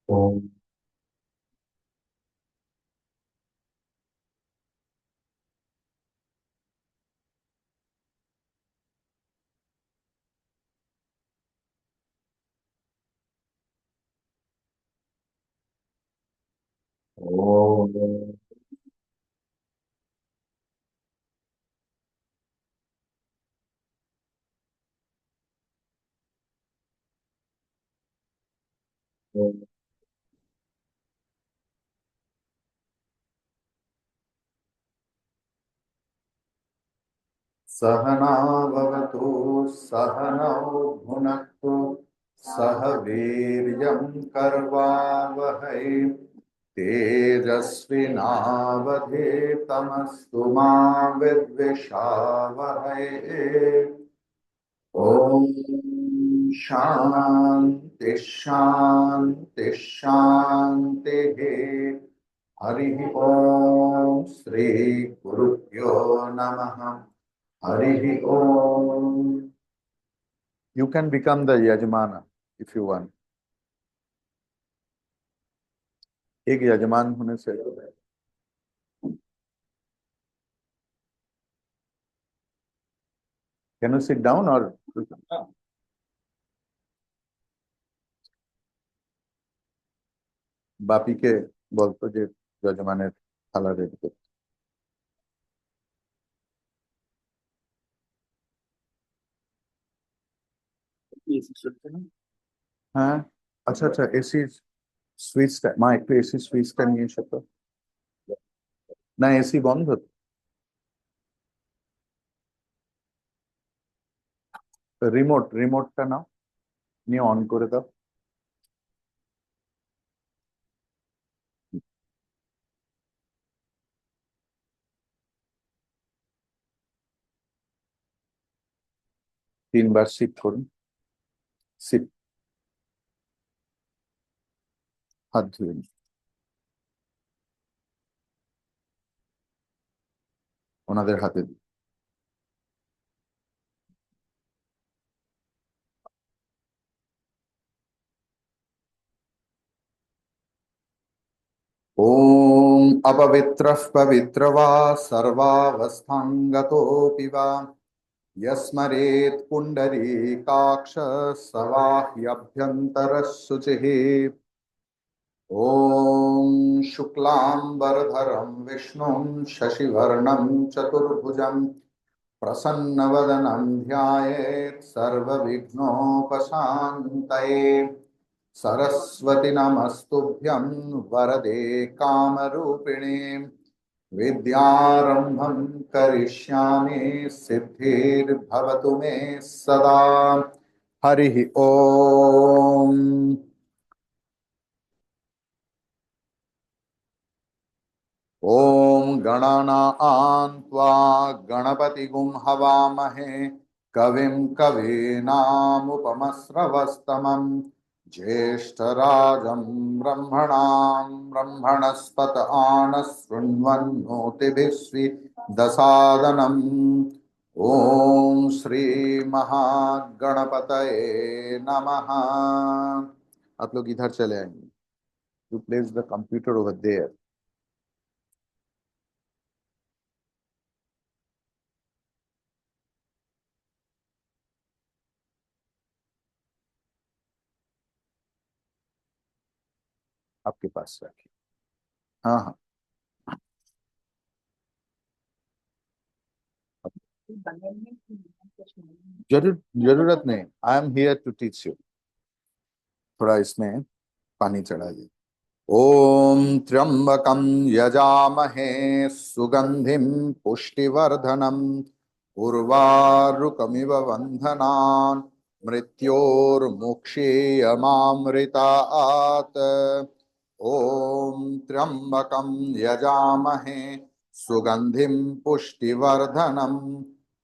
ओम ओम सहना भवतु सहनौ भुनक्तु सह वीर्यं करवावहै तेजस्विनावधीतमस्तु मा विद्विषावहै। ओम शांति शांति शांति। हरि ओम श्री गुरुभ्यो नमः। हरि ओम। You can become the यजमान if you want. एक यजमान होने से can you sit down or বাপিকে বলতো যে যজমানের থালা রেডি করতে। হ্যাঁ আচ্ছা আচ্ছা এসি সুইচটা মা একটু এসি সুইচটা নিয়ে এসো তো। না এসি বন্ধ তো। রিমোটটা নাও, নিয়ে অন করে দাও। তিনবার সিপ করুন। সিপ, হাত ধুয়ে নিন। ওনাদের হাতে দিন। ओम अपवित्रः पवित्र वा सर्वावस्थां गतोऽपि वा यस्मरेत् पुण्डरीकाक्ष सवाह्यभ्यन्तरः शुचिः। ओम शुक्लांबरधरं विष्णुं शशिवर्णं चतुर्भुजं प्रसन्नवदनं ध्यायेत् सर्वविघ्नोपशान्तये। सरस्वती नमस्तुभ्यं वरदे कामरूपिणे विद्यारंभं करिष्यामि सिद्धिर्भवतु मे सदा। हरि ओम। ओम गणनान् त्वा गणपतिगुं हवामहे कविं कवीनामुपमस्रवस्तमं ज्येष्ठराजं ब्रह्मणां ब्रह्मणस्पत आनशृण्वन्नोतिभिः ओम श्री महागणपतये नमः। आप लोग इधर चले आएंगे। You place the computer over there. आपके पास रखिए। हाँ हाँ जरूरत नहीं। I am here to teach you. थोड़ा इसमें पानी चढ़ा दे। ओम त्र्यंबकं यजामहे सुगंधिं पुष्टिवर्धनम् उर्वारुकमिव बन्धनान् मृत्योर्मुक्षीयमामृतात्। ओम त्र्यंबकं यजामहे सुगंधिं पुष्टिवर्धनम्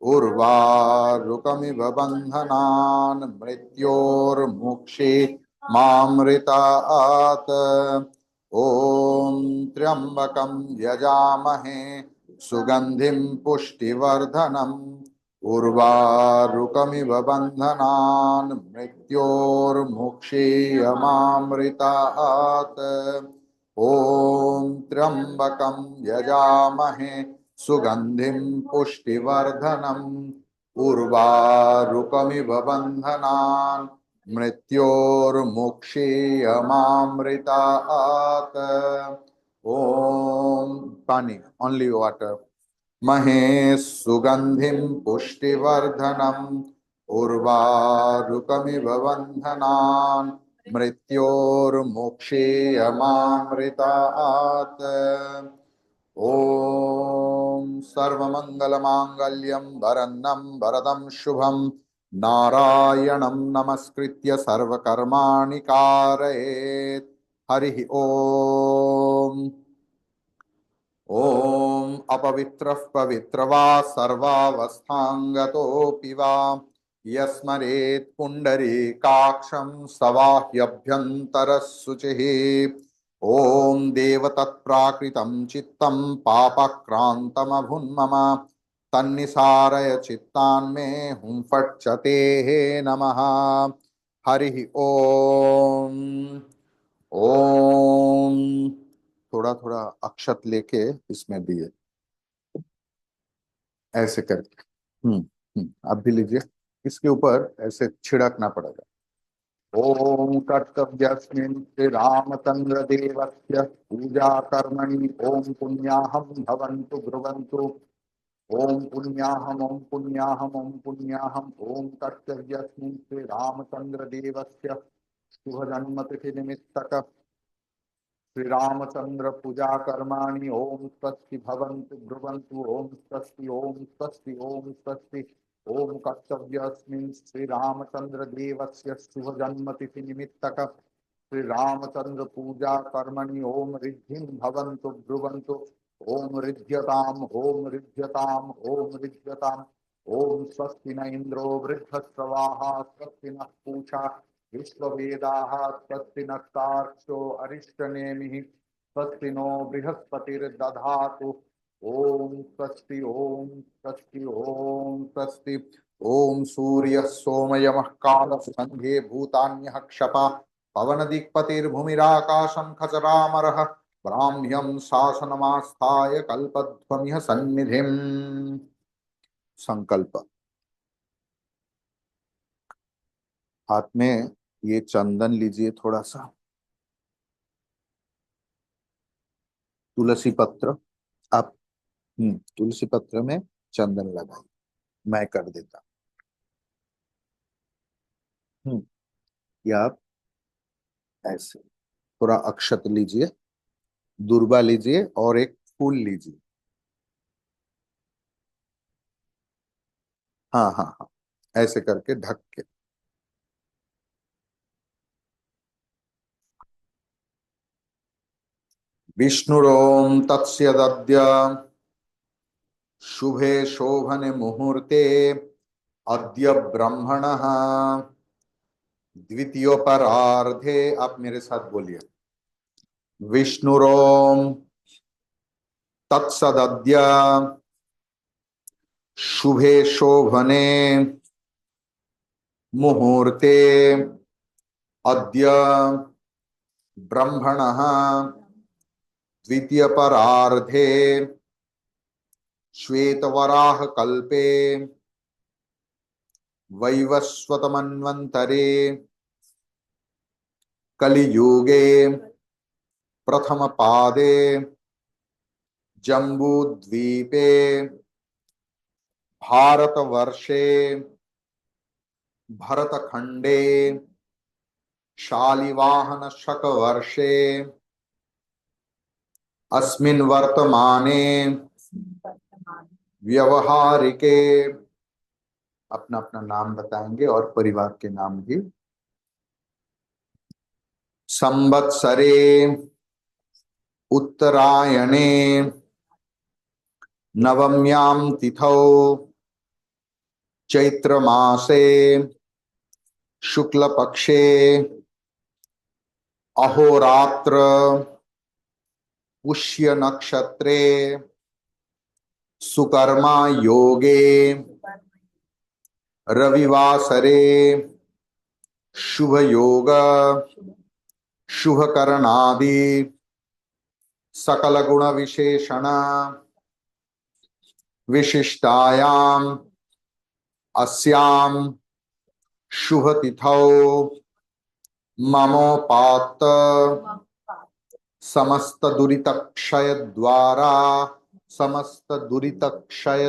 उर्वारुकमिव बन्धनान् मृत्योर्मुक्षीयमामृतात्। ओम त्र्यंबकं यजामहे सुगंधिं पुष्टिवर्धनम् उर्वारुकमिव बन्धनान् मृत्योर्मुक्षीयमामृतात्। ॐ त्र्यम्बकं यजामहे सुगन्धिं पुष्टिवर्धनम् उर्वारुकमिव बन्धनान् मृत्योर्मुक्षीयमामृतात्। ॐ पानी ओनली वाटर महे सुगंधिं पुष्टिवर्धनम् उर्वारुकमिव बन्धनान् मृत्योर्मुक्षीयमामृतात्। ॐ सर्वमङ्गलमाङ्गल्यं वरन्नं वरदं शुभं नारायणं नमस्कृत्य सर्वकर्माणि कारयेत्। हरिः ॐ। ॐ अपवित्रः पवित्रवा सर्वावस्थांगतोऽपि वा यस्मरेत् पुण्डरीकाक्षं सवाह्यभ्यन्तरः शुचिः। ॐ देवतत्प्राकृतं चित्तं पापक्रान्तमभुन्मम तन्निसारय चित्तान्मे हुं फट् च तेः नमः। हरिः ॐ। ॐ थोड़ा थोड़ा अक्षत लेके इसमें दिए ऐसे करके। अब भी लीजिए, इसके ऊपर ऐसे छिड़कना पड़ेगा। ओम कर्तव्यस्मिन् श्री रामचंद्र देवस्य पूजा कर्मणि ओम पुण्याहम भवन्तु ब्रुवन्तु। ओम पुण्याहम ओम पुण्याहम ओम पुण्याहम। ओम कर्तव्यस्मिन् श्री रामचंद्र देवस्य शुभ जन्मतिथि निमित्तक श्री रामचंद्र पूजा कर्माणि ओम स्वस्ति भवन्तु ब्रुवन्तु। ओम स्वस्ति ओम स्वस्ति ओम स्वस्ति। ओम कर्तव्यस्मिन् श्री रामचंद्र देवस्य शुभ जन्मतिथि निमित्तक श्री रामचंद्र पूजा कर्मणि ओम रिद्धिं भवन्तु ब्रुवन्तु। ओम रिद्ध्यताम् ओम रिद्ध्यताम् ओम रिद्ध्यताम्। ओम स्वस्ति न इंद्रो वृद्धश्रवाः स्वस्ति नः पूषा विश्ववेदाः स्वस्ति नस्तार्क्ष्यो अरिष्टनेमिः स्वस्ति नो बृहस्पतिर्दधातु। ओम स्वस्ति ओम स्वस्ति ओम स्वस्ति। ओम सूर्य सोमयमः कालः संघे भूतान्यः क्षपा पवनदिक्पतिर्भूमिराकाशं खचरामरः ब्राह्म्यं शासनमास्थाय कल्पध्वमिह सन्निधिम्। संकल्प। हाथ में ये चंदन लीजिए थोड़ा सा, तुलसी पत्र। आप तुलसी पत्र में चंदन लगाइए, मैं कर देता। या आप ऐसे थोड़ा अक्षत लीजिए, दुर्वा लीजिए और एक फूल लीजिए। हाँ हाँ हाँ, ऐसे करके ढक के। विष्णुरोम तत्स्यदद्य शुभे शोभने मुहूर्ते अद्य ब्रह्मणः द्वितीयोपरार्धे। आप मेरे साथ बोलिए, विष्णुरोम तत्सदद्य शुभे शोभने मुहूर्ते अद्य ब्रह्मणः द्वितीयपरार्धे श्वेतवराह कल्पे वैवस्वतमन्वन्तरे कलियुगे प्रथम पादे जम्बूद्वीपे भारतवर्षे भरतखंडे शालिवाहन शक वर्षे अस्मिन् वर्तमाने व्यवहारिके। अपना अपना नाम बताएंगे और परिवार के नाम भी। संवत्सरे उत्तरायणे नवम्यां तिथौ चैत्र मासे शुक्ल पक्षे अहोरात्र पुष्य नक्षत्रे सुकर्मा योगे रविवासरे शुभ योग शुभ करणादि सकल गुण विशेषण विशिष्टायाम अस्याम शुभ तिथौ ममोपात्त समस्त दुरित क्षय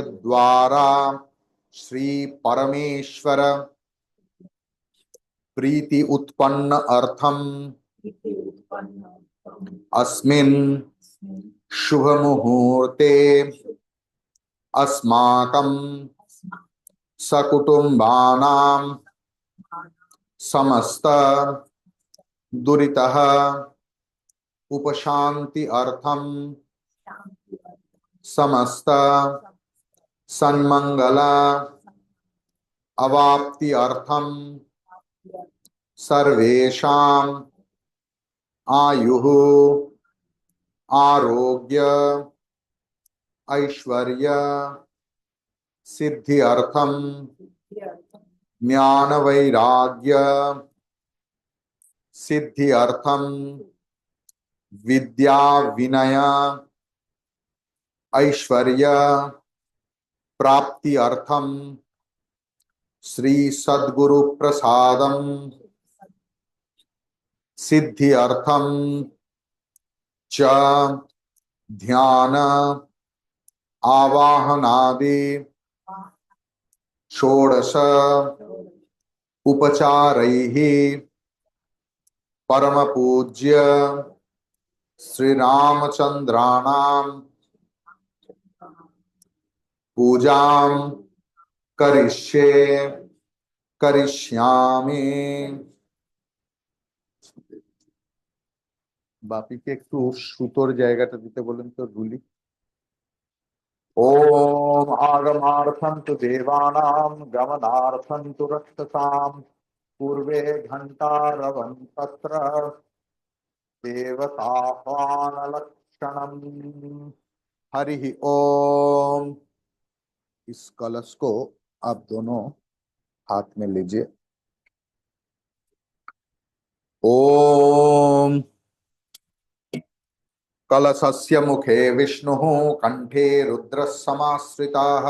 द्वारा श्री परमेश्वर प्रीति उत्पन्न अर्थम अस्मिन् शुभ मुहूर्ते अस्माकं सकुटुम्बानां समस्त दुरितः उपशांति अर्थम समस्त सन्मंगल अवाप्ति अर्थम सर्वेषां आयुः आरोग्य ऐश्वर्य सिद्धि अर्थम ज्ञान वैराग्य सिद्धि अर्थम विद्या विनय ऐश्वर्य प्राप्ति अर्थम श्री सद्गुरु प्रसादम सिद्धि अर्थम च ध्यान आवाहनादि षोडश उपचारैः परम पूज्य श्री रामचंद्राणां पूजां करिष्ये करिष्यामि। বাপিকে একটু সুতোর জায়গাটা দিতে বলেন তো রুলি। ओम आगमार्थं तु देवानां गमनार्थं तु रक्षसां पूर्वे घंटारवं तत्र देवताह्वानलक्षणम्। हरि ओम। इस कलश को आप दोनों हाथ में लीजिए। ओम कलशस्य मुखे विष्णुः कंठे रुद्रः समाश्रिताः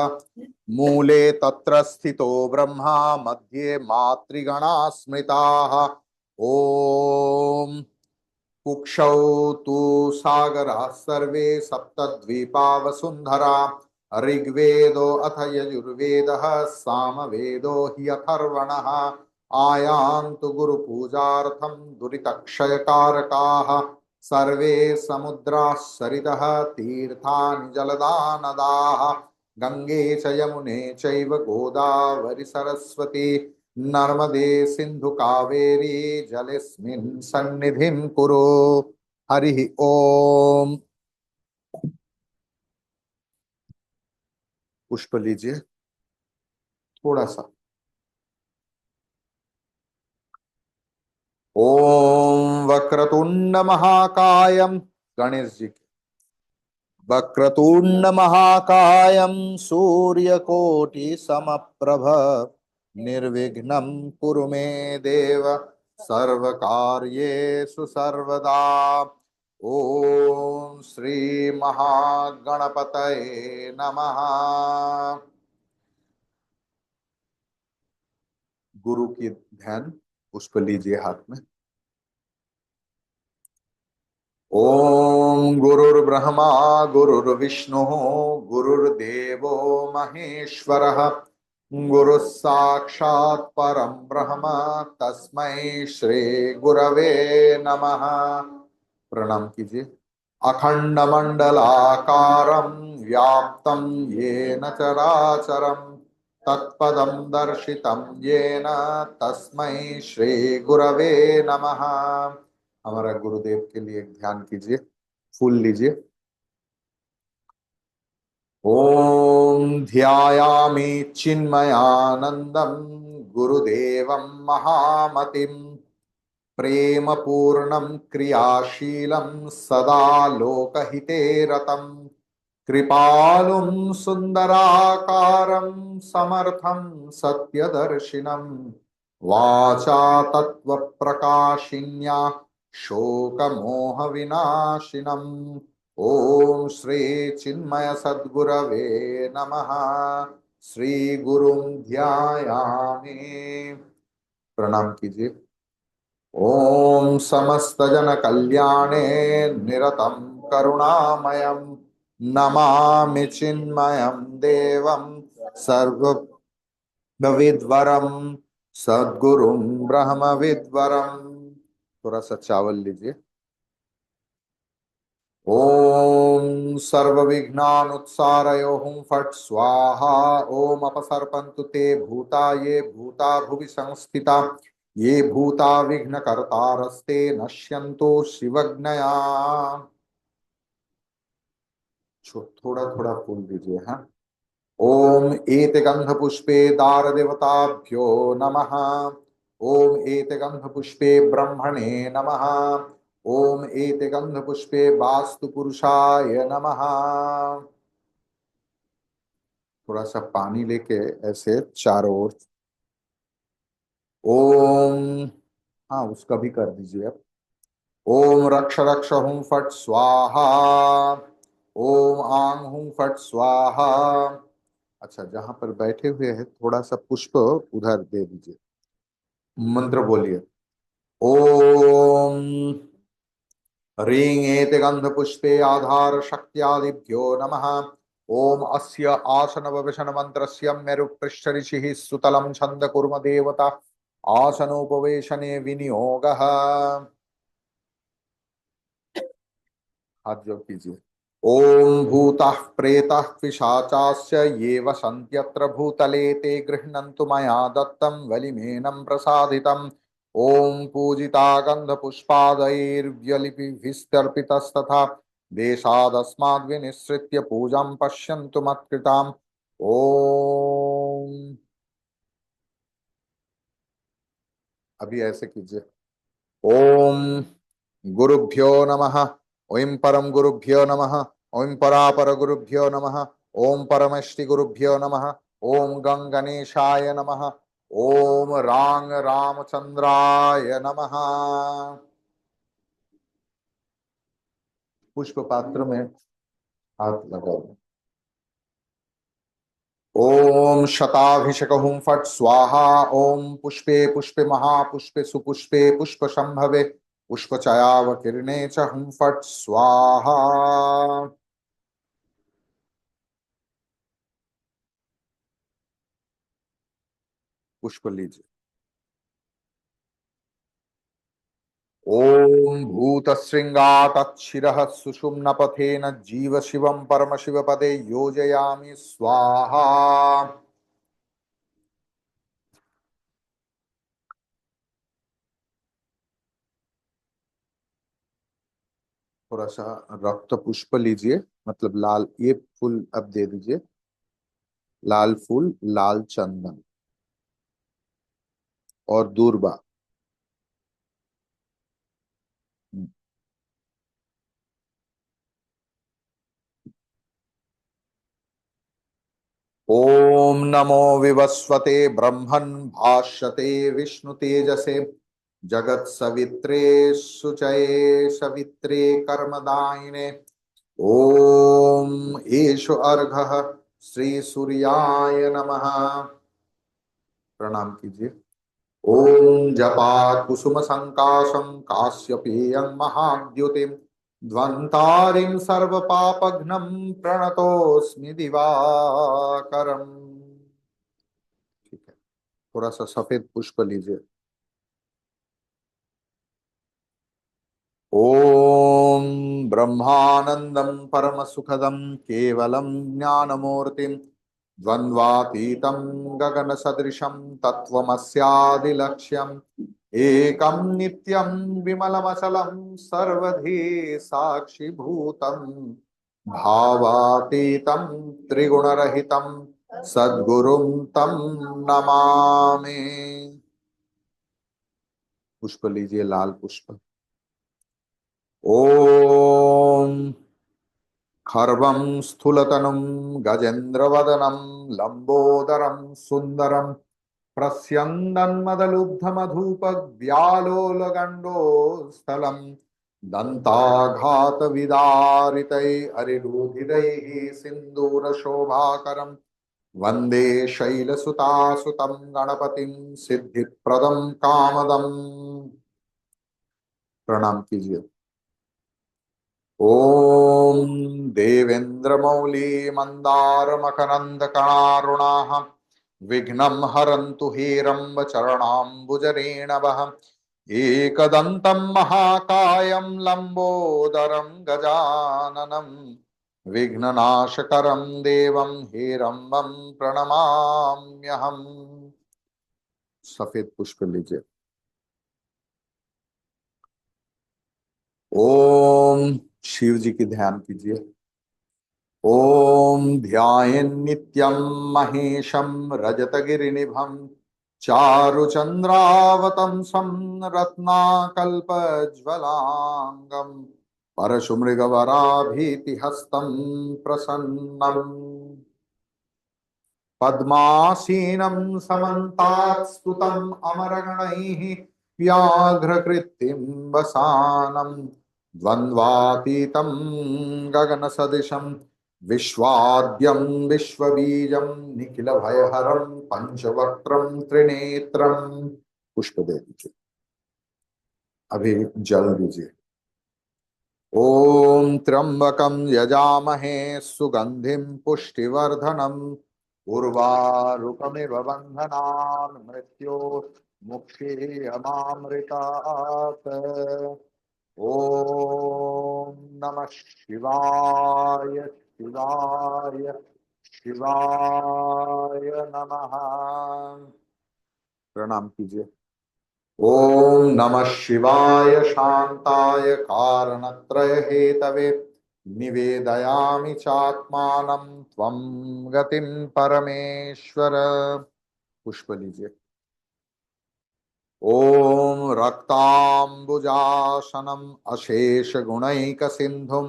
मूले तत्र स्थितो ब्रह्मा मध्ये मातृगणा स्मृताः। ओम कुक्षौ तु सागराः सर्वे सप्तद्वीपा वसुन्धरा ऋग्वेदो अथ यजुर्वेदः सामवेदो हि अथर्वणः आयान्तु गुरुपूजार्थं दुरितक्षयकारकाः सर्वे समुद्राः सरितः तीर्थानि जलदा नदाः गंगे च यमुने चैव गोदावरी सरस्वती नर्मदे सिंधु कावेरी जलेस्मिन् सन्निधिं कुरु। हरि ओम। पुष्प लीजिए थोड़ा सा। ओम वक्रतुंड महाकायम गणेश जी की वक्रतुंड महाकायम सूर्यकोटि समप्रभ निर्विघ्नं कुरु मे देव सर्वकार्येषु सर्वदा। ओम श्री महागणपतये नमः। गुरु की ध्यान पुष्प लीजिए हाथ में। ओम गुरुर्ब्रह्मा गुरुर्विष्णुः गुरुर्देवो महेश्वरः गुरुः साक्षात् परं ब्रह्म तस्मै श्री गुरवे नमः। प्रणाम कीजिए। अखंड मंडलाकारं व्याप्तं येन चराचरं तत्पदं दर्शितं येन तस्मै श्री गुरवे नमः। हमारा गुरुदेव के लिए एक ध्यान कीजिए। फूल लीजिए। ओम ध्यायामि चिन्मयानंदं गुरुदेवं महामतिं प्रेम पूर्णं क्रियाशीलं सदा लोकहिते रतं कृपालुं सुन्दराकारं समर्थं सत्यदर्शिनं वाचा तत्त्वप्रकाशिन्या शोकमोहविनाशिनम् ॐ श्री चिन्मय सद्गुरवे नमः। श्री गुरुं ध्यायामि। प्रणाम कीजिए। ओम समस्त जन कल्याणे निरतं करुणामयं नमामि चिन्मयं देवं सर्वविद्वरं सद्गुरुं ब्रह्मविद्वरं। थोड़ा सा चावल लीजिए। ओम सर्वविघ्नानुत्सारयो हुं फट् स्वाहा। ओम अपसर्पन्तु ते भूता ये भूता भुवि संस्थिता ये भूता विघ्न कर्तारस्ते नश्यन्तो शिवज्ञया। थोड़ा थोड़ा फूल दीजिए। हाँ। ओम एत गंध पुष्पे दार देवताभ्यो नमः। ओम एत गंध पुष्पे ब्रह्मणे नमः। ओम एत गंध पुष्पे वास्तु पुरुषाय नमः। थोड़ा सा पानी लेके ऐसे चारों ओर। ओम, हाँ उसका भी कर दीजिए आप। ओम रक्ष रक्ष हुं फट स्वाहा। ओम आंग हुं फट स्वाहा। अच्छा, जहां पर बैठे हुए हैं थोड़ा सा पुष्प उधर दे दीजिए। मंत्र बोलिए। ओम ह्रीं एते गंध पुष्पे आधार शक्त्यादिभ्यो नमः। ओम अस्य आसन ववशन मंत्रस्य मेरु पृष्ठ ऋषिः सुतलं छंद कुर्म देवता आसनोपवेशने विनियोगः। हाथ जोड़ कीजिए। ओम भूतः प्रेतः पिशाचाश्च ये वसन्त्यत्र भूतले ते गृह्णन्तु मया दत्तं बलिमेनं प्रसादितम्। ओम पूजिता गन्धपुष्पादैर्व्यलिपिभिस्तर्पितस्तथा देशादस्माद्विनिसृत्य पूजां पश्यन्तु मत्कृताम्। ओम, अभी ऐसे कीजिए। ओम गुरुभ्यो नमः। ओं परम गुरुभ्यो नमः। ओं परापर गुरुभ्यो नमः। ओं परमश्री गुरुभ्यो नमः। ओं गं गणेशाय नमः। ओम रांग रामचंद्राय नमः। पुष्प पात्र में हाथ लगाओ। ओम शताभिषेक हुं फट स्वाहा। ओम पुष्पे पुष्पे महापुष्पे सुपुष्पे पुष्प संभवे पुष्प चयाव किरणे च हुं फट स्वाहा। पुष्प लीजिए। ओम भूतशृंगातच्छिरः सुषुम्नपथेन जीव शिवं परम शिव पदे योजयामि स्वाहा। थोड़ा सा रक्त पुष्प लीजिए, मतलब लाल, ये फूल अब दे दीजिए। लाल फूल, लाल चंदन और दूर्बा। ओम नमो विवस्वते ब्रह्मन् भाष्यते विष्णु तेजसे जगत सवित्रे शुचये सवित्रे कर्मदायिने। ओम एषु अर्घः श्री सूर्याय नमः। प्रणाम कीजिए। ओम जपात् कुसुम संकाशं काश्यपेयं महाद्युतिं ध्वंतारिं सर्व पापघ्नं प्रणतोस्मि दिवाकरम्। ठीक है, थोड़ा सा सफेद पुष्प लीजिए। ओम ब्रह्मानंदं परम सुखदं केवलं ज्ञानमूर्तिं द्वंद्वातीतं गगन सदृशं तत्वमस्यादिलक्ष्यम् एकं नित्यं विमलमचलं सर्वधी साक्षिभूतं भावातीतं त्रिगुणरहितं सद्गुरुं तं नमामि। पुष्प लीजिए, लाल पुष्प। ओम खर्वं स्थूलतनुं गजेन्द्रवदनं लंबोदरं सुंदरं प्रस्यन्दन्मदलुब्धमधुपग्व्यालोलगण्डोत्स्थलं दन्ताघातविदारितै अरिरुधिरैः सिन्दूरशोभाकरं वन्दे शैलसुतासुतं गणपतिं सिद्धिप्रदं कामदम्। प्रणाम कीजिए। ओम देवेन्द्रमौली मंदार मकरंद कणारुणाः विघ्नं हरन्तु हेरम्ब चरणाम्बुजरेणवः एकदन्तं महाकायं लंबोदरं गजाननं विघ्ननाशकरं देवं हेरम्बं प्रणमाम्यहम्। सफेद पुष्प लीजिए। ओम शिव जी की ध्यान कीजिए। ओम ध्यायेन् नित्यं महेशं रजतगिरिनिभं चारुचन्द्रावतंसं रत्नाकल्पज्वलांगं परशुमृगवराभीतिहस्तं प्रसन्नम् पद्मासीनं समन्तात्स्तुतं अमरगणैः व्याघ्रकृत्तिं वसानं द्वन्द्वातीतं गगनसदृशं विश्वाद्यं विश्वबीजं निखिलभयहरं पंचवक्त्रं त्रिनेत्रं। पुष्प दे दीजिए। अभी जल दीजिए। ओम त्र्यंबकं यजामहे सुगंधिं पुष्टिवर्धनम् उर्वारुकमिव बन्धनान् मृत्योर्मुक्षीयमामृतात्। ओम नमः शिवाय शिवाय शिवाय नमः। प्रणाम कीजिए। ओम नमः शिवाय शांताय कारणत्रय हेतवे निवेदयामि चात्मानं त्वं गतिं परमेश्वर। पुष्प लीजिए। ओम रक्तांबुजासनम अशेष गुणैक सिंधुम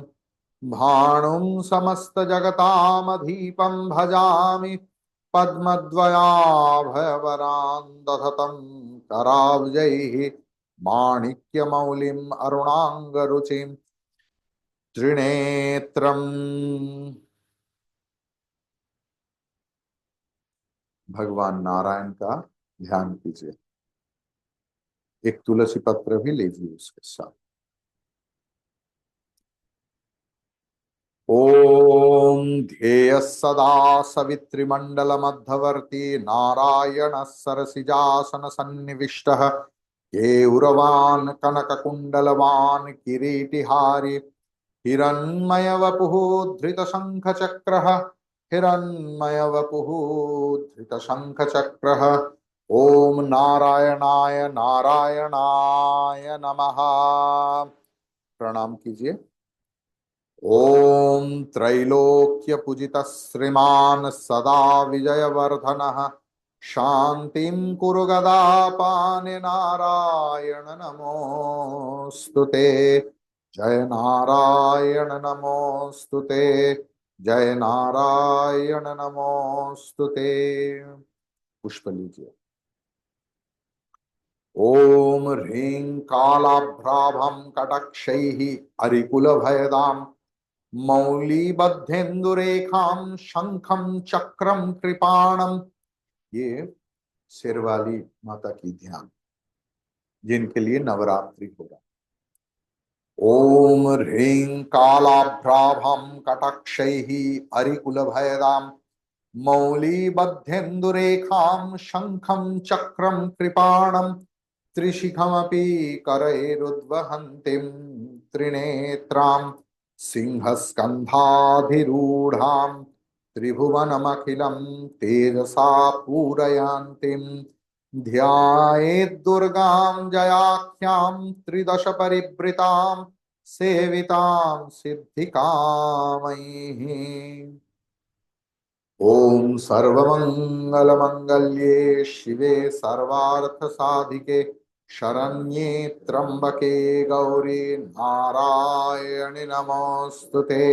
भाणुं समस्त जगतामधीपं भजामि पद्मद्वयाभयवरान्दधतं कराब्जैः माणिक्यमौलिम् अरुणांगरुचिं त्रिनेत्रम्। भगवान नारायण का ध्यान कीजिए। एक तुलसी पत्र भी लीजिए उसके साथ। ओम ध्येय सदा सवितृमंडल मध्यवर्ती नारायण सरसिजासन सन्निविष्टः केयूरवान् कनककुण्डलवान् किरीटिहारी हिरण्मय वपुः धृतशङ्खचक्रः हिरण्मय वपुः धृतशङ्खचक्रः। ओम नारायणाय नारायणाय नमः। प्रणाम कीजिए। ओम त्रैलोक्य पूजितः श्रीमान सदा विजयवर्धनः शांतिं कुरु गदापानि नारायण नमोस्तुते। जय नारायण नमोस्तुते। जय नारायण नमोस्तुते। पुष्प लीजिए। ओम ह्रीं कालाभ्राभं कटक्षैः अरिकुलभयदाम् मौलिबद्धेन्दुरेखां शंखं चक्रम कृपाणम। ये शेरवाली माता की ध्यान, जिनके लिए नवरात्रि हो रहा। ओम ह्रीं कालाभ्राभं कटक्षैः अरिकुलभयदां मौलिबद्धेन्दुरेखां शंखं चक्रम कृपाणम त्रिशिखमपि करैरुद्वहन्तीं त्रिनेत्रां सिंहस्कन्धाधिरूढां त्रिभुवनमखिलं तेजसा पूरयन्तीं ध्यायेद्दुर्गां जयाख्यां त्रिदश परिवृतां सेवितां सिद्धिकामैः। ओम सर्वमंगलमंगल्ये शिवे सर्वार्थसाधिके शरण्ये त्र्यंबके गौरी नारायणि नमोस्तुते।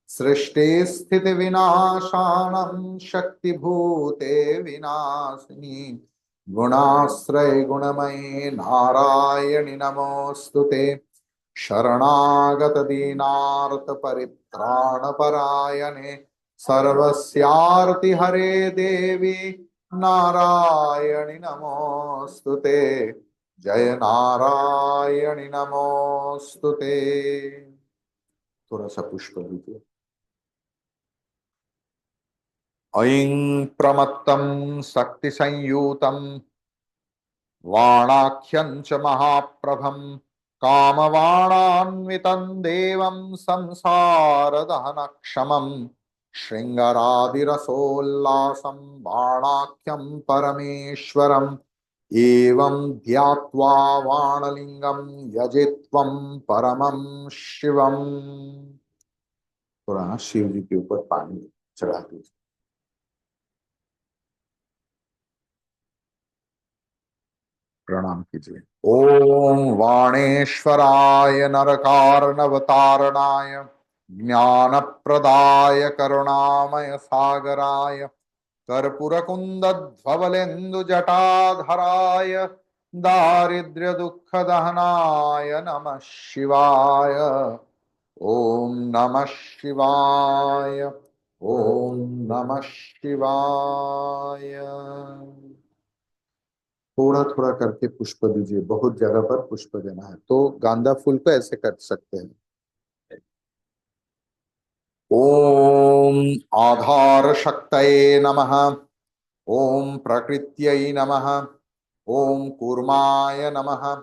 सृष्टि स्थिति विनाशानं शक्तिभूते विनाशिनी गुणाश्रय गुणमयी नारायणि नमोस्तुते शरणागत दीनार्त परित्राण परायणे सर्वस्यार्ति हरे देवी नारायणि नमोस्तुते जय नारायणि नमोस्तुते। थोड़ा सा पुष्प दीजिए। ऐं प्रमत्तं शक्ति संयुतं वाणाख्यं च महाप्रभं कामवाणान्वितं देवं संसारदहनक्षमं शृङ्गारादिरसोल्लासं बाणाख्यं परमेश्वरम् एवं ध्यात्वा वाणलिंगं यजित्वं परमं शिवम्। थोड़ा शिव जी के ऊपर पानी चढ़ा दीजिए। प्रणाम कीजिए। ओम वाणेश्वराय नरकार्णवतारणाय ज्ञानप्रदाय करुणामय सागराय कर्पूरकुन्दध्वलेन्दुजटाधराय दारिद्र्य दुःखदहनाय नमः शिवाय। ओम नमः शिवाय। ओम नमः शिवाय। थोड़ा थोड़ा करके पुष्प दीजिए, बहुत जगह पर पुष्प देना है तो गांदा फूल को ऐसे कर सकते हैं। ओम आधार शक्तये नमः। ओम प्रकृत्यै नमः। ओम कूर्माय नमः।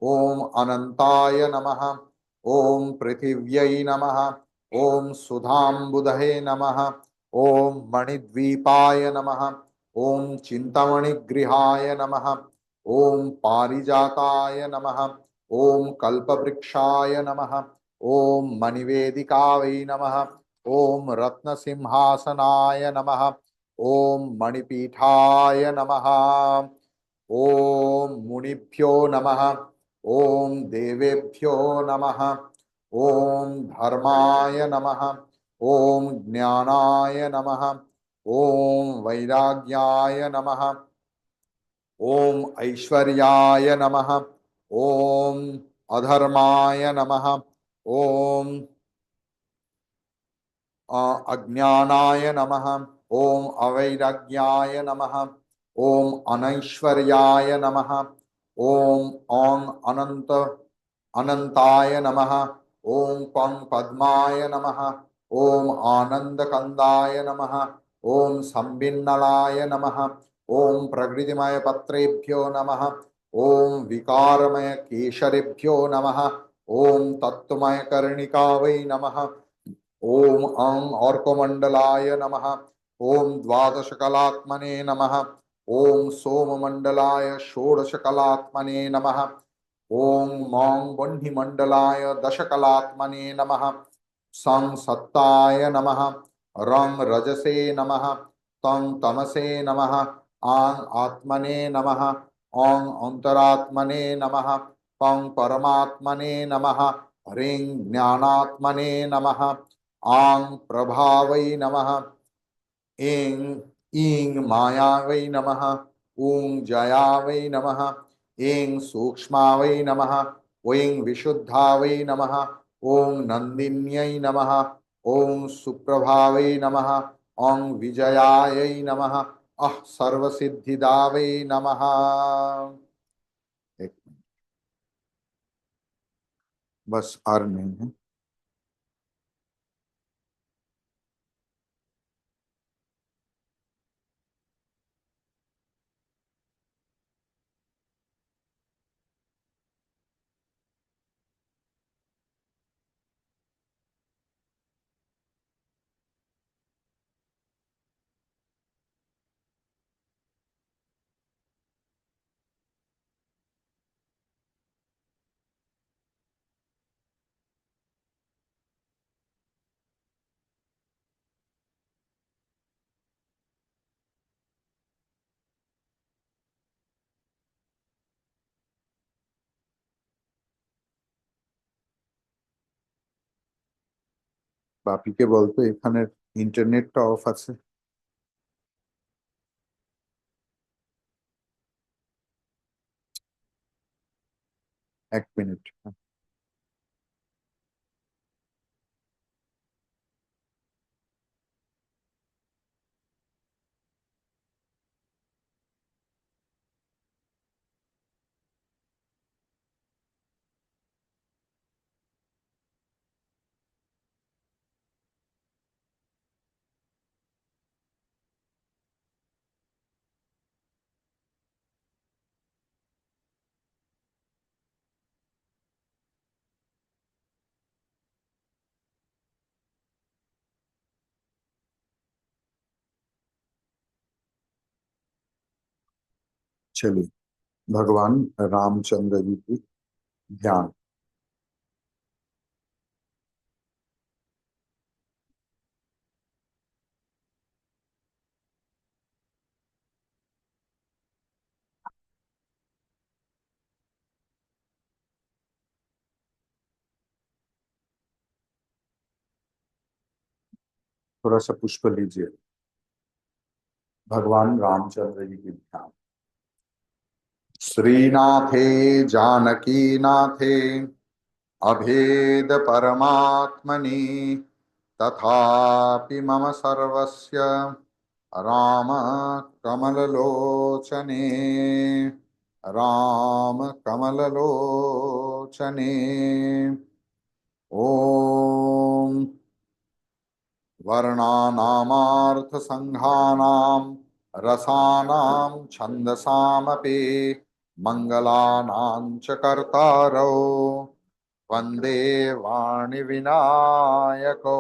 ओम अनंताय नमः। ओम पृथिव्यै नमः। ओम सुधाम्बुधये नमः। ओम मणिद्वीपाय नमः। ओम चिंतामणिगृहाय नमः। ओम पारिजाताय नमः। ओम कल्पवृक्षाय नमः। ओम मणिवेदिकावै नमः। ओम रत्नसिंहासनाय नमः। ओम मणिपीठाय नमः। ओम मुनिभ्यो नमः। ओम देवेभ्यो नमः। ओम धर्माय नमः। ओम ज्ञानाय नमः। ओम वैराग्याय नमः। ओम ऐश्वर्याय नमः। ओम अधर्माय नमः। ओम अज्ञानाय नमः। ओम अवैराग्याय नमः। ओम अनैश्वर्याय नमः। ओम ओं अनंत अनंताय नमः। ओम पं पद्माय नमः। ओम आनंदकंदाय नमः। ओम संबिन्नलाय नमः। ओम प्रकृतिमय पत्रेभ्यो नमः। ओम विकारमय केशरेभ्यो नमः। ओम तत्वमय कर्णिकावै नमः। ओम अं अर्कमंडलाय नमः। ओम द्वादश कलात्मने नमः। ओम सोममंडलाय षोडश कलात्मने नमः। ओम मौं वह्निमंडलाय दश कलात्मने नमः। सं सत्ताय नमः। रं रजसे नमः। तं तमसे नमः। आं आत्मने नमः। औं अंतरात्मने नमः। पं परमात्मने नमः। ह्रीं ज्ञानात्मने नमः। आं प्रभावै नमः। ऐं ईं मायावै नमः। ऊं जयावै नमः। ऐं सूक्ष्मावै नमः। ऐं विशुद्धावै नमः। ॐ नन्दिन्यै नमः। ॐ सुप्रभावै नमः। ॐ विजयायै नमः। सर्वसिद्धिदावै नमः। एक मिनट, बस और नहीं है। বাপিকে বলতো এখানে ইন্টারনেটটা অফ আছে। এক মিনিট। चलिए, भगवान रामचंद्र जी की ध्यान। थोड़ा सा पुष्प लीजिए, भगवान रामचंद्र जी की ध्यान। श्रीनाथे जानकी नाथे अभेद परमात्मनि तथापि मम सर्वस्य राम कमललोचने, राम कमललोचने। ओम वर्णानामार्थ संघानां रसानां छंदसामपि मंगलानां च कर्तारौ वंदे वाणी विनायको।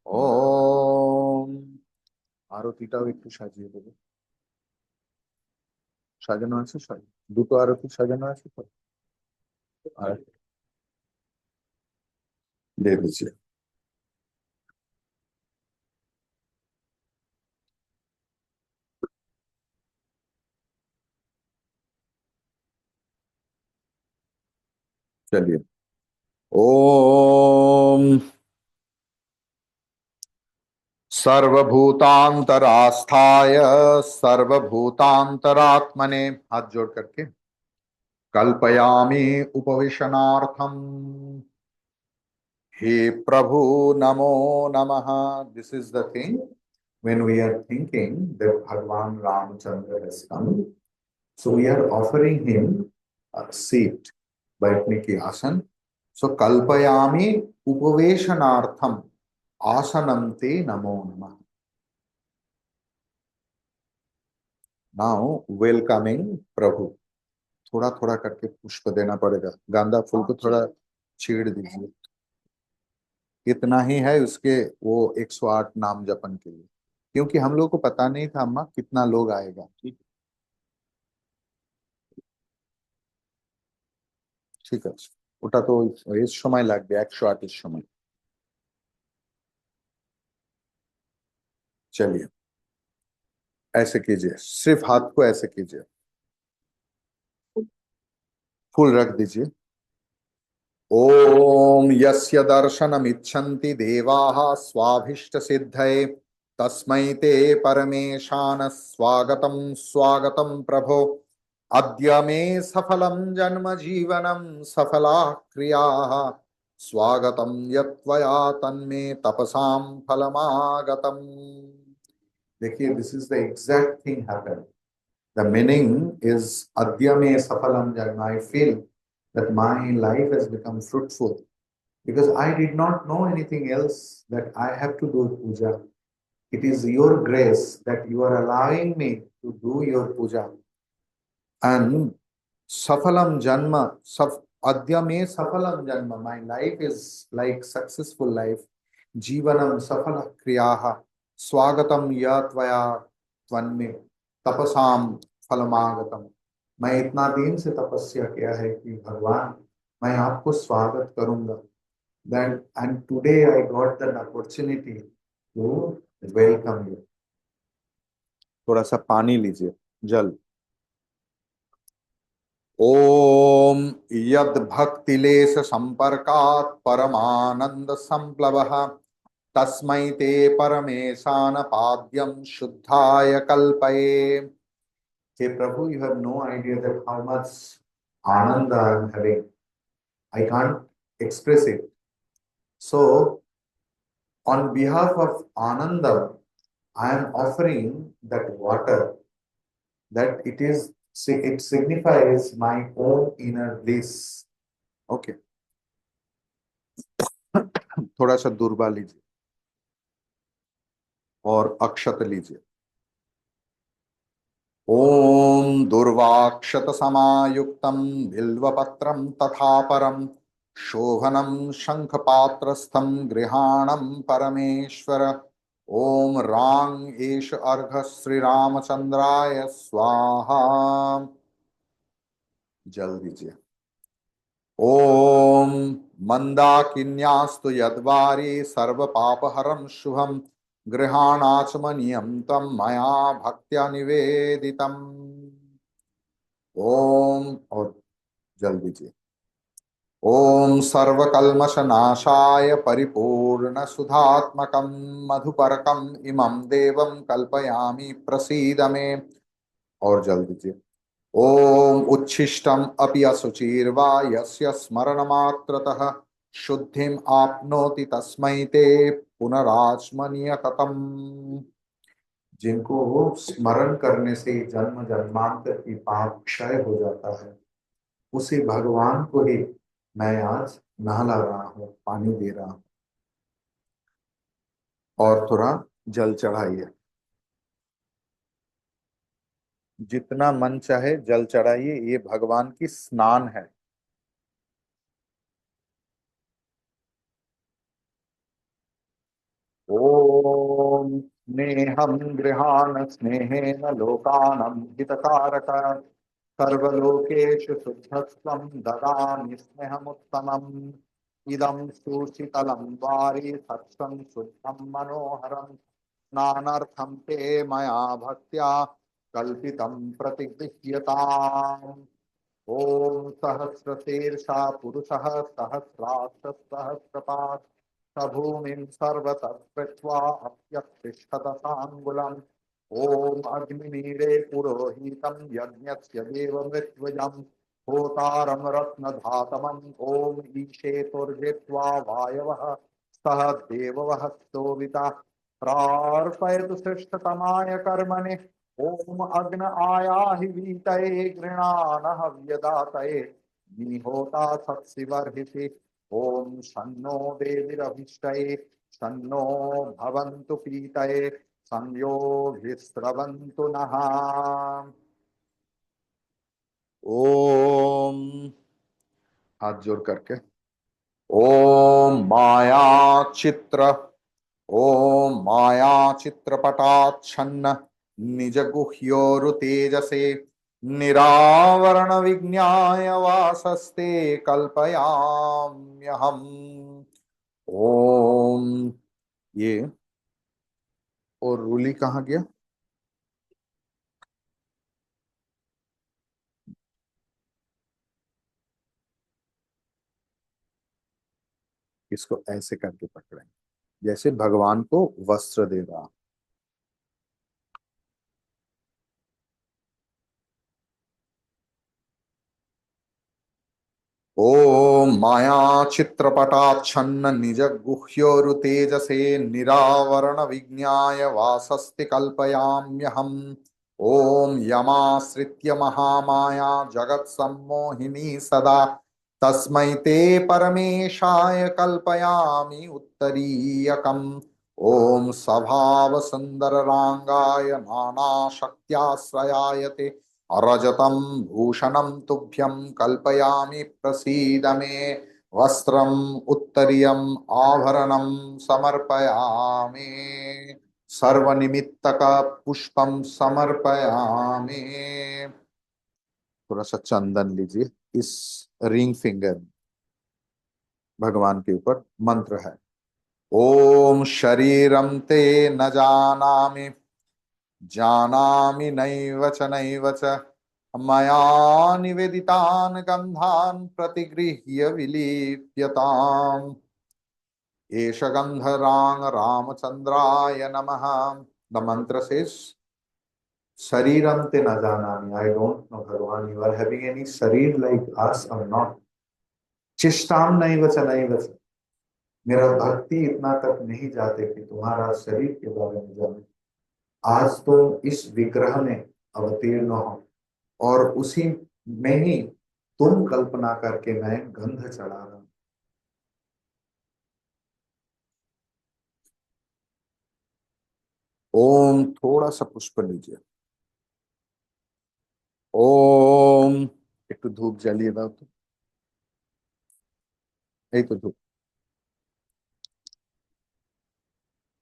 ओम আরতিটাও একটু সাজিয়ে দেবে। সাজানো আছে, দুটো আরতি সাজানো আছে তো। আর दे दीजिए। चलिए। ओम सर्वभूतांतरास्थाय सर्वभूतांतरात्मने, हाथ जोड़ करके, कल्पयामि उपवेशनार्थम। हे प्रभु नमो नमः। This is the thing when we are thinking that Bhagwan Ramchandra has come, so we are offering him a seat, बैठने की आसन। So kalpayami उपवेशनार्थम आसनम ते नमो नमः। Now welcoming प्रभु। थोड़ा थोड़ा करके पुष्प देना पड़ेगा, गांदा फूल को थोड़ा छीड़ दीजिए। इतना ही है उसके वो 108 नाम जपन के लिए, क्योंकि हम लोग को पता नहीं था अम्मा कितना लोग आएगा। ठीक, ঠিক আছে। ওটা তো এর সময় লাগবে, 108 এর সময়। चलिए, ऐसे कीजिए, सिर्फ हाथ को ऐसे कीजिए, फूल रख दीजिए। ओम यस्य दर्शनमिच्छन्ति देवाः स्वाभीष्ट सिद्धये तस्मै ते परमेशान स्वागतं स्वागतं प्रभो। अद्य मे सफलं जन्म जीवनं सफला क्रियाः स्वागतं यत्त्वया तन्मे तपसां फलमागतम्। देखिए, this is the exact thing happened. The meaning is Adyame Safalam Janma. I feel that my life has become fruitful because I did not know anything else that I have to do puja. It is your grace that you are allowing me to do your puja. And Safalam Janma, Adyame Safalam Janma. My life is like successful life. Jivanam Safala Kriyaha. Swagatam Yatvaya Tvanme. Tapasam Falamagatam. मैं इतना दिन से तपस्या किया है कि भगवान मैं आपको स्वागत करूंगा। Then and today I got that opportunity to welcome you. थोड़ा सा पानी लीजिए, जल। ओम यद भक्तिलेश संपर्कात् परमानंद संप्लवः तस्मै ते परमेशानपाद्यं शुद्धाय कल्पये. Hey Prabhu, you have no idea that how much ananda I am having. I can't express it. So, on behalf of Ananda, I am offering that water, that it signifies my own inner bliss. Okay. थोड़ा सा दूरबा लीजिए और अक्षत लीजिए. ओम दुर्वाक्षत समायुक्तं बिल्वपत्रं तथा परं शोभनं शंखपात्रस्थं गृहाणं परमेश्वर. ओम रांग एष अर्घ श्रीरामचंद्राय स्वाहा. जल दीजिए. ओम मंदाकिन्यास्तु यद्वारी सर्वपापहरं शुभं गृहाणाचमनीयं तं मया भक्त्या निवेदितम्. ओम और जल दीजिए. ओम सर्वकल्मषनाशाय परिपूर्ण सुधात्मकं मधुपरकं इमं देवं कल्पयामि प्रसीद मे. और जल दीजिए. ओम उच्छिष्टम अपि असुचिर्वा यस्य स्मरणमात्रतः शुद्धिम आपनोति तस्मै ते पुनराचमनीयकतम्. जिनको स्मरण करने से जन्म जन्मांतर की पाप क्षय हो जाता है, उसी भगवान को ही मैं आज नहला रहा हूँ, पानी दे रहा हूँ. और थोड़ा जल चढ़ाइए. जितना मन चाहे जल चढ़ाइए. ये भगवान की स्नान है. ओम स्नेहं गृहाण स्नेहेन लोकानं हितकारक सर्वलोकेषु शुद्धस्त्वं ददामि स्नेहमुत्तमम्. इदं सुशीतलं वारि सत्सं शुद्धं मनोहरं स्नानार्थं ते मया भक्त्या कल्पितं प्रतिगृह्यताम्. ओम सहस्रशीर्षा पुरुषः सहस्राक्ष सहस्रपात् स भूमिं सर्वतः कृत्वा अप्यतिष्ठत साङ्गुलम्. ओम अग्निमीळे पुरोहितं यज्ञस्य देवमृत्युजम् होतारं रत्नधातमम्. ओम ईशेतुर्जित्वा वायवः सह देववः स्तोविता प्रार्पयतु श्रेष्ठतमाय कर्मणे. ओम अग्न आयाहि वीतये गृणानः व्यदातये निहोता सत्सिवर्हिषि. ओम शन्नो देवीरभिष्टये शन्नो भवन्तु पीतये संयोभिस्रवन्तु नः. ओम हाथ जोड़ करके. ओम माया चित्र. ओम माया चित्रपटाच्छन्न निज गुह्योरु तेजसे निरावरण विज्ञाय वासस्ते कल्पयाम्यहम्. ओम ये और रूली कहाँ गया? इसको ऐसे करके पकड़ें जैसे भगवान को वस्त्र दे रहा. ओम माया चित्रपटाच्छन्न निज गुह्योरु तेजसे निरावरण विज्ञाय वासस्ति कल्पयाम्यहम्. ओम यमाश्रित्य महामाया जगत् सम्मोहिनी सदा तस्मै ते परमेशाय कल्पयामि उत्तरीयकम्. ओम स्वभाव सुंदर रांगाय नाना शक्त्याश्रयाय ते रजतं भूषणं तुभ्यं कल्पयामि प्रसीद मे. वस्त्रम् उत्तरीयम् आभरणं समर्पयामि. सर्वनिमित्तक पुष्पं समर्पयामि. थोड़ा सा चंदन लीजिए. इस रिंग फिंगर भगवान के ऊपर मंत्र है. ओम शरीरं ते न जानामि जानामि नैव च मया निवेदितान् गन्धान् प्रतिगृह्य विलीप्यताम्. एष गंधरांग रामचंद्राय नमः. द मंत्र सेज शरीरम ते न जानामि. I don't know भगवान you are having any शरीर like us or not. चिष्टाम नहीं वच नहीं वच. मेरा भक्ति इतना तक नहीं जाते कि तुम्हारा शरीर के बारे में जाने. आज तुम इस विग्रह में अवतीर्ण हो और उसी में ही तुम कल्पना करके मैं गंध चढ़ा रहा हूं. ओम थोड़ा सा पुष्प लीजिए. ओम एक तो धूप जलिए दाओ तो. এই তো ধূপ.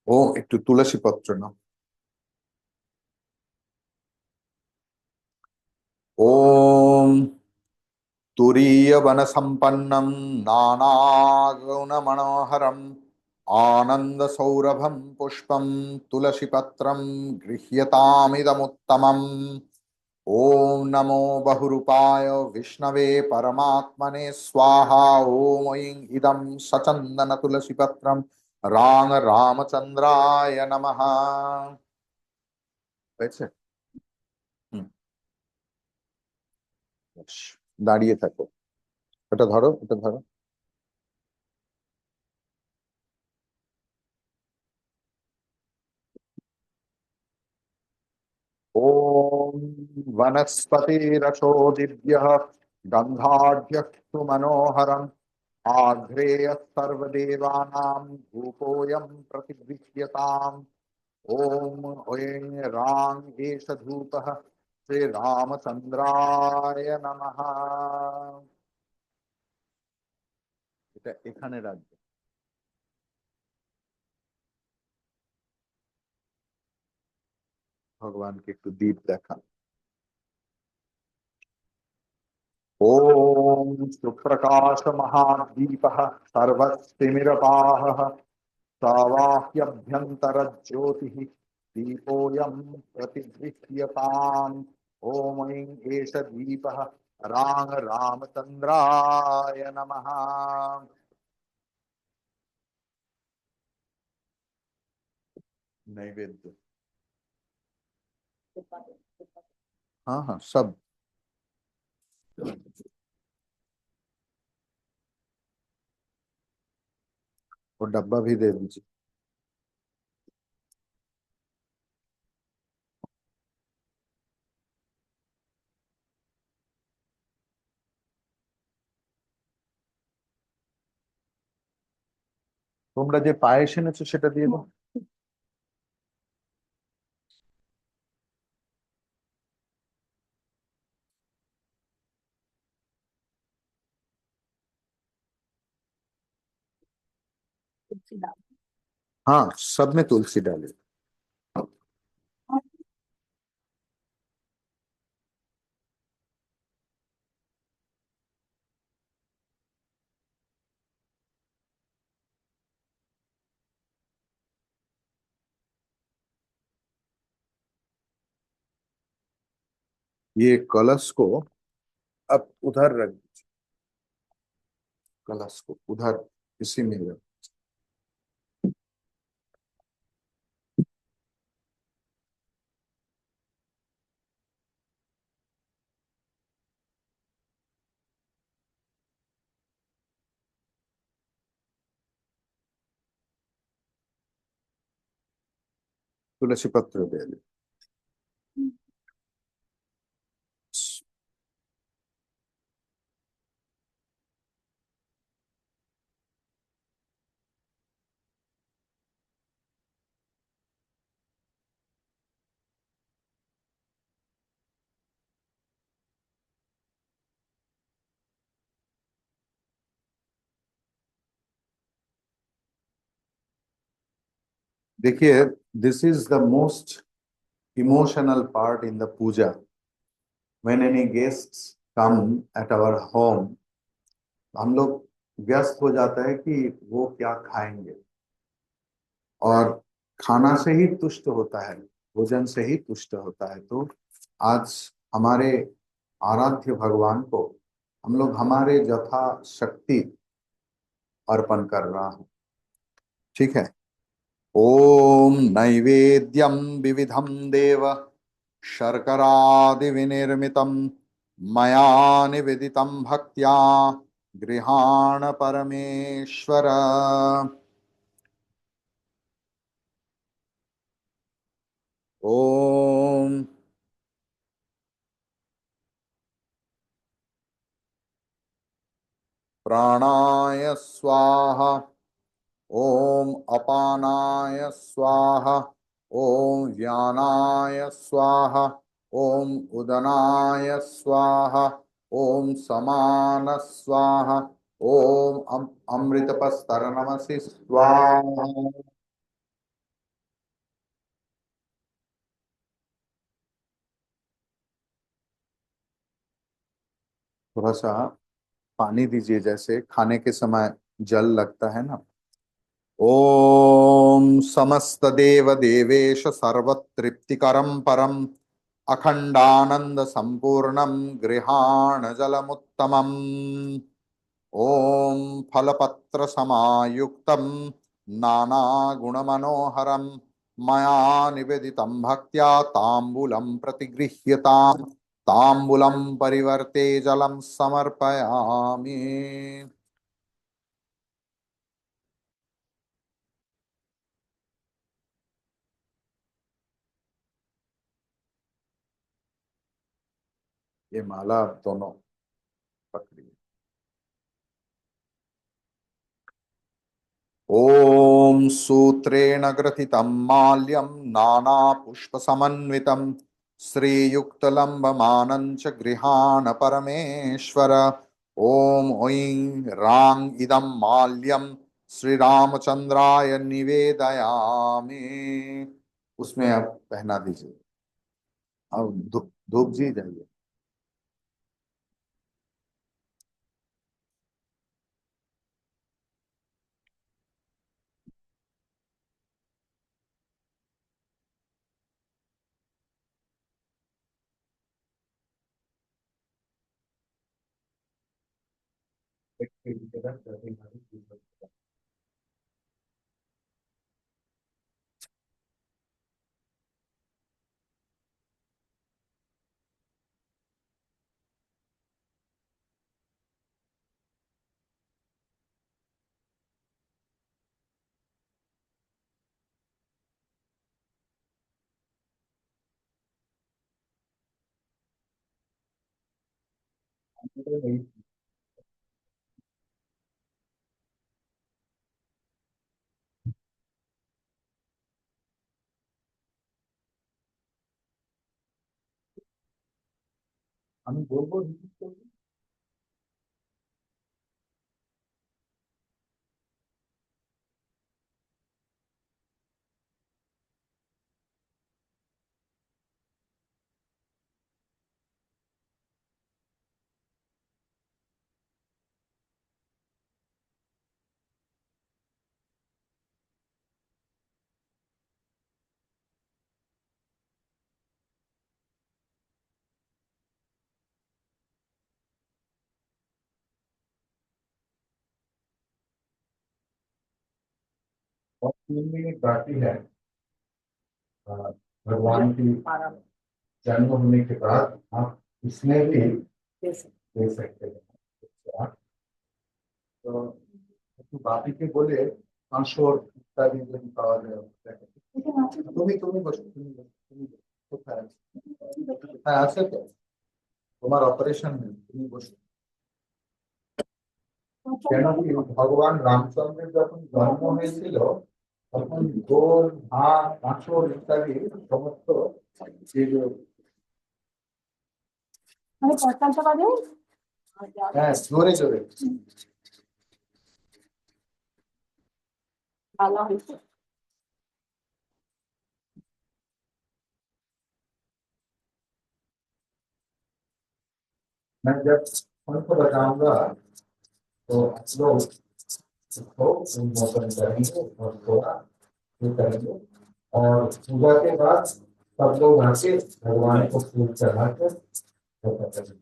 ওম একটু তুলসী পত্র নাও. ओम तुरीय वन संपन्नम नानागुण मनोहरम आनंद सौरभम पुष्पम तुलसी पत्रम गृह्यतामिदमुत्तमम्. ओम नमो बहुरूपाय विष्णवे परमात्मने स्वाहा. ओम ऐं इदं सचंदन तुलसी पत्रम रामचंद्राय नमः. হয়েছে? হুম, বেশ। দাঁড়িয়ে থাকো. এটা ধরো, এটা ধরো. ओम वनस्पतिरसो दिव्यः गन्धाढ्यस्तु मनोहरम् आघ्रेयः सर्वदेवानां धूपोऽयं प्रतिगृह्यताम्. ओम ऐं रां एष धूपः শ্রীরামচন্দ্রায় নমঃ. এটা এখানে রাখবে. ভগবানকে একটু দীপ দেখান. ओम सुप्रकाश महादीपः सर्वस्तिमिरपाहः सावाह्यभ्यंतर ज्योतिः दीपोऽयं प्रतिगृह्यताम्. ओम ऐं एष दीपः रामचंद्राय नमः. नैवेद्य. हाँ हाँ सब. वो डब्बा भी दे दीजिए. তোমরা যে পায়েস এনেছো সেটা দিয়ে দাও. हाँ सब में तुलसी डाले. ये कलश को अब उधर रख दीजिए. कलश को उधर इसी में रख. तुलसी पत्र दे दे. देखिए this is the most emotional part in the puja. When any guests come at our home, हम लोग व्यस्त हो जाता है कि वो क्या खाएंगे और खाना से ही तुष्ट होता है, भोजन से ही तुष्ट होता है. तो आज हमारे आराध्य भगवान को हम लोग हमारे यथा शक्ति अर्पण कर रहा हूं. ठीक है। ओम नैवेद्यम विविधम देव शर्करादिविनिर्मितं मया निवेदितं भक्त्या गृहाण परमेश्वर। ओम प्राणाय स्वाहा, ओम अपानाय स्वाहा, ओम व्यानाय स्वाहा, ओम उदनाय स्वाहा, ओम समान स्वाहा, ओम अमृतपस्तरनमसि स्वाहा। थोड़ा सा पानी दीजिए, जैसे खाने के समय जल लगता है ना। ओम समस्त देव देवेश सर्वतृप्तिकरं परम अखंडानंद संपूर्णं गृहाण जलमुत्तमम्। ओम फलपत्र समायुक्तं नाना गुणमनोहरं मया निवेदितं भक्त्या तांबूलं प्रतिगृह्यताम्। तांबूलं परिवर्ते जलं समर्पयामि। ये माला आप दोनों पकड़िए। ओम सूत्रेण ग्रथितं माल्यं नानापुष्पसमन्वितं श्रीयुक्तलम्बमानं च गृहाण परमेश्वर। ओम ऐं रां इदं माल्यं श्रीरामचंद्राय निवेदयामि। उसमें आप पहना दीजिए। अब धूप धूप जी जाइए। हम बोल और 3 मिनट बाकी है भगवान की जन्म होने के बाद आप इसमें भी दे सकते हैं। तो बाकी के बोले 500 और इत्यादि जो पावर तुम्हें बस तुम्हें तो হ্যাঁ আছে তো তোমার অপারেশন নেই, তুমি বসো। কেন কি ভগবান রামচন্দ্রের যখন জন্ম হয়েছিল তখন গোল ভাত কাঁচড় ইত্যাদি সমস্ত ছিল। হ্যাঁ জোরে জোরে। मैं जब उनको बताऊंगा तो आप लोग उसको उन्मोचन करेंगे और थोड़ा ये करेंगे और पूजा के बाद सब लोग आके भगवान को फूल चढ़ाकर होता करेंगे।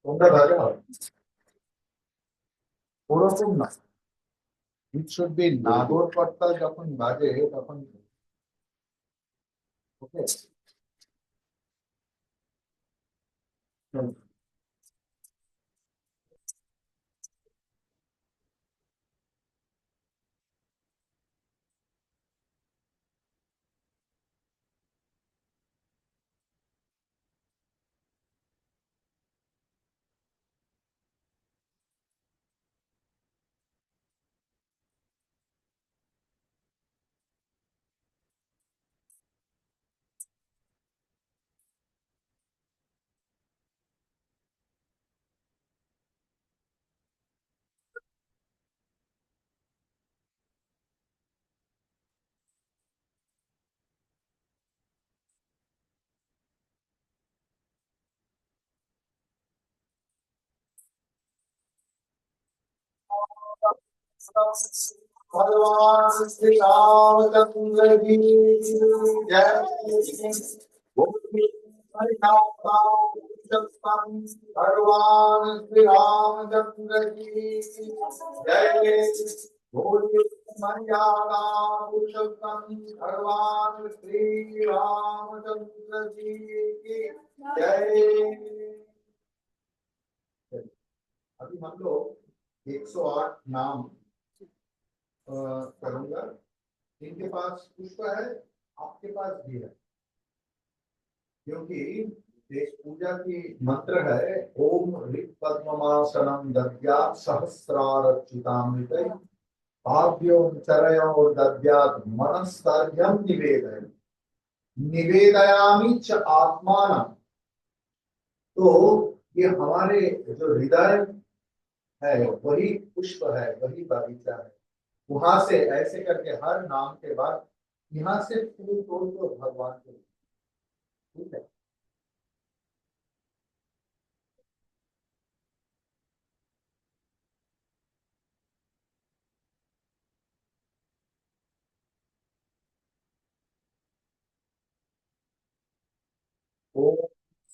তোমরা বাজে হবে ওরকম না ইট শুড বি নাগর কর্তাল যখন বাজে তখন ওকে भगवान श्री रामचंद्र की जय। बोलिए भगवान श्री रामचंद्र की जय। बोलिए मर्यादा पुरुषोत्तम भगवान श्री रामचंद्र की जय। अभी हम लोग 108 नाम करूंगा। इनके पास पुष्प है, आपके पास भी है, क्योंकि देश पूजा की मंत्र है ओम ऋक् पद्ममासनम दद्यात् सहस्रारच्युतामृते पाद्यों चरयों दद्यात् मनस्तर्घ्यं निवेदय निवेदयामि च आत्मानं। तो ये हमारे जो हृदय है वही पुष्प है, वही बगीचा है। वहां से ऐसे करके हर नाम के बाद यहाँ से फूल तोड़ दो भगवान को, ठीक है। ओम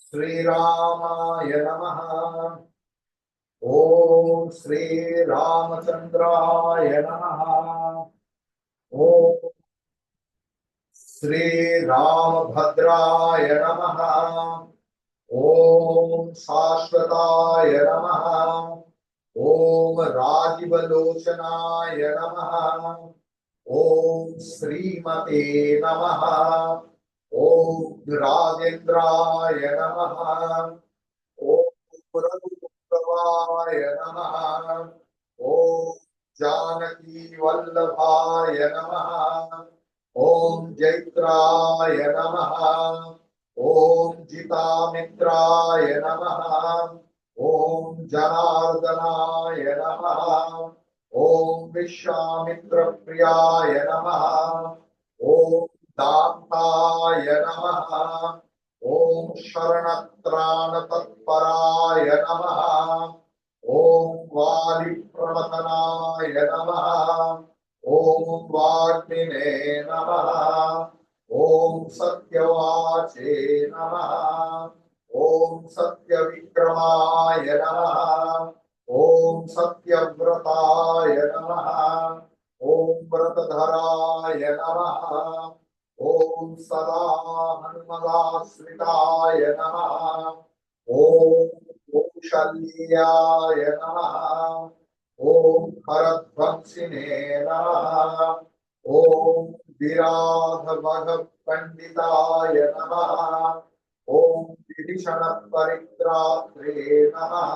श्री रामाय नमः। ओम श्री रामचंद्राय नमः। ओम श्री रामभद्राय नमः। ओम शाश्वताय नमः। ओम राजीवलोचनाय नमः। ओम श्रीमते नमः। ओम राजेंद्राय नमः। ओम रघुपुत्रवाय नमः। ओम जानकी वल्लभाय नमः। ओम जैत्राय नमः। ओम जितामित्राय नमः। ओम जनार्दनाय नमः। ओम विश्वामित्र प्रियाय नमः। ओम दाताय नमः। ओम शरणत्राण तत्पराय नमः। ओम वाली प्रणतनाय नमः। ओम वाग्मिने नमः। ओम सत्यवाचे नमः। ओम सत्यविक्रमाय नमः। ओम सत्यव्रताय नमः। ओम व्रतधराय नमः। ओम सदा हनुमदाश्रिताय नमः। ओम कौशल्याय नमः। ओम भरद्वंशिने नमः। ओम विराधवघ पंडिताय नमः। ओम विभीषण परित्रात्रे नमः।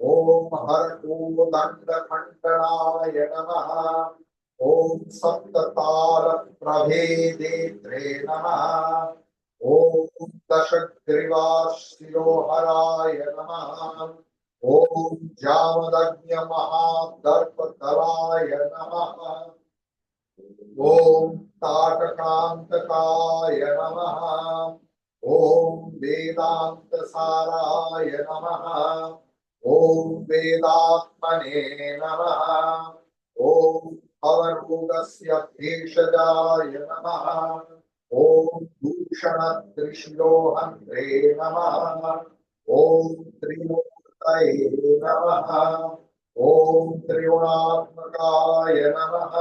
ओम हरकोदंड खंडनाय नमः। ओम सप्तताल प्रभेदेत्रे नमः। ओम दशग्रीवाशिरोहराय नमः। ओम जामदग्न्य महादर्पधराय नमः। ओम ताटकांतकाय नमः। ओम वेदांत साराय नमः। ओम वेदात्मने नमः। ओम भवरोगस्य भेषजाय नमः। ओम दूषणत्रिशिरोहन्त्रे नमः। ओम त्रिमूर्तये नमः। ओम त्रिगुणात्मकाय नमः।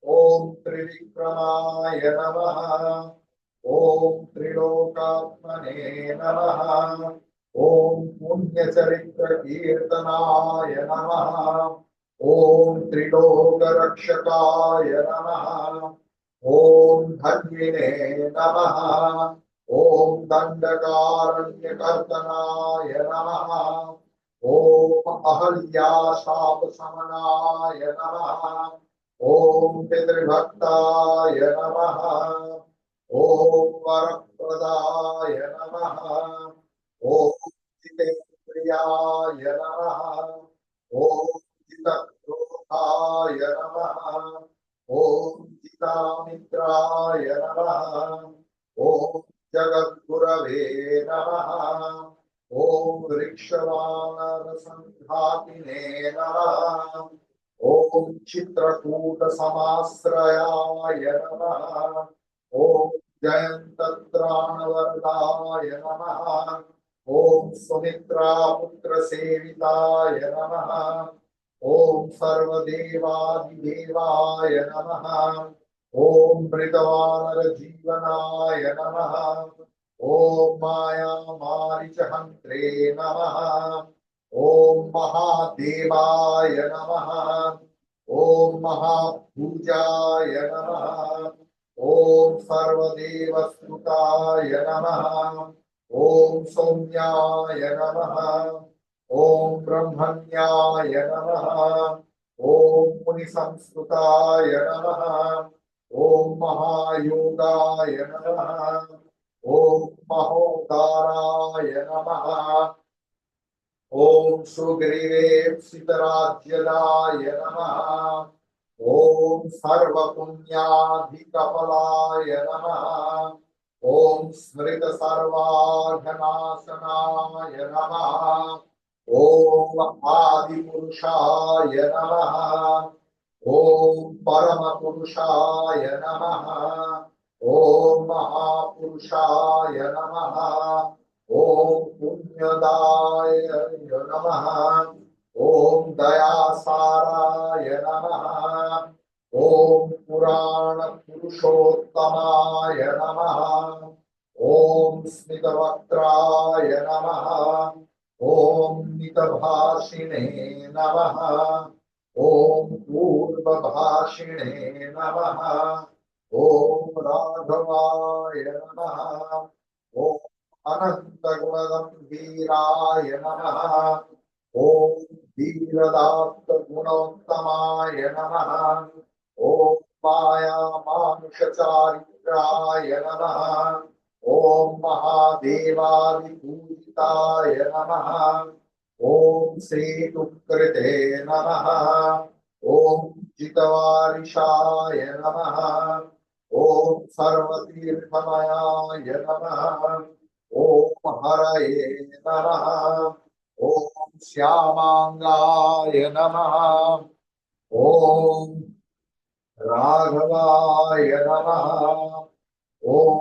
ओम त्रिविक्रमाय नमः। ओम त्रिलोकात्मने नमः। ओम पुण्यचरित्र कीर्तनाय नमः। ओम त्रिलोक रक्षकाय नमः। ओम धन्विने नमः। ओम दंडकारण्यकर्तनाय नमः। ओम अहल्याशाप समनाय नमः। ओम पितृभक्ताय नमः। ओम वरप्रदाय नमः। ओम जितेन्द्रियाय नमः। ओम जितक्रोधाय नमः। ओम जितामित्राय नमः। ओम जगद्गुरवे नमः। ओम वृक्षवानरसंघातिने नमः। ओम चित्रकूट समाश्रयाय नमः। ओम जयन्तत्राणवरदाय नमः। ओम सुमित्रा पुत्र सेविताय नमः। ओम सर्वदेवादिदेवाय नमः। ओम मृतवानर जीवनाय नमः। ओम माया मारीचहन्त्रे नमः। ओम महादेवाय नमः। ओम महापूजाय नमः। ओम सर्वदेवस्तुताय नमः। ओम सौम्याय नमः। ओम ब्रह्मण्याय नमः। ओम मुनिसंस्तुताय नमः। ओम महायोगाय नमः। ओम महोदाराय नमः। ओम सुग्रीवेप्सितराज्यदाय नमः। ओम सर्वपुण्याधिकफलाय नमः। ओम स्मृत सर्वाघनाशनाय नमः। ओम आदिपुरुषाय नमः। ओम परमपुरुषाय नमः। ओम महापुरुषाय नमः। ओम पुण्यदाय नमः। ओम दयासाराय नमः। ओम पुराण पुरुषोत्तमाय नमः। ओम स्मितवक्त्राय नमः। ओम मितभाषिणे नमः। ओम पूर्वभाषिणे नमः। ओम राघवाय नमः। ओम अनंत गुणगंभीराय नमः। ओम धीरदात्त गुणोत्तमाय नमः। ओम माया मानुष चारित्राय नमः। ओम महादेवादिपूजिताय नमः। ओम श्रीतुकृते नमः। ओम जितवारिषाय नमः। ओम सर्वतीर्थमयाय नमः। ओम हरये नमः। ओम श्यामांगाय नमः। ओम राघवाय नमः। ओम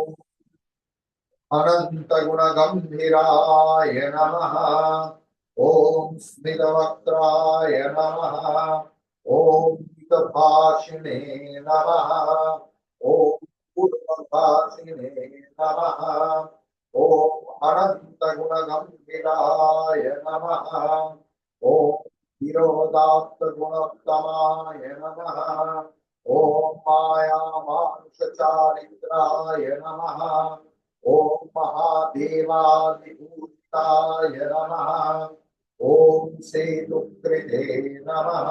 अनंत गुणगंभीराय नमः। ओम स्मितवक्त्राय नमः। ओम मितभाषिणे नमः। ओम पूर्वभाषिणे नमः। ओम अनंत गुणगंभीराय नमः। ओम विरोधात्त गुणोत्तमाय नमः। ओम माया मानुष चारित्राय नमः। ओम महादेवादिपूजिताय नमः। ओम सेतुकृते नमः।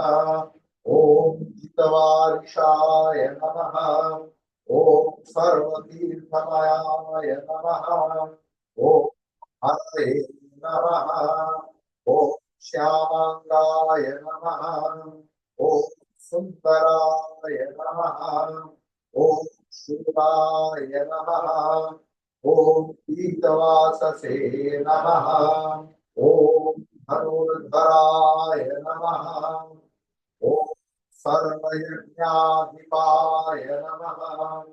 ओम जितवारिषाय नमः। ओम सर्वतीर्थमयाय नमः। ओम हरये नमः। ओम श्यामांगाय नमः। ओम सुंदराय नमः। ओम शिवाय नमः। ओम पीतवाससे नमः। ओम धनुर्धराय सर्वयज्ञाधिपाय नमः।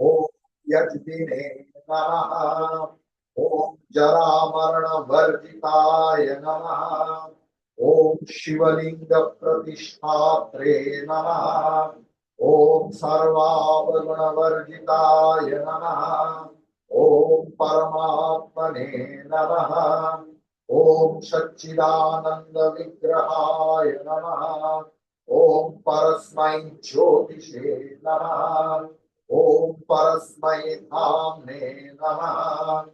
ओम यज्ञिने नमः। ओम जरामरण वर्जिताय नमः। ओम शिवलिंग प्रतिष्ठात्रे नमः। ओम सर्वावगुण वर्जिताय नमः। ओम परमात्मने नमः। ओम सच्चिदानंद विग्रहाय नमः। ओम परस्मै ज्योतिषे नमः। ओम परस्मै धाम्ने नमः।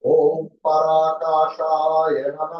ओम पराकाशाय नमः।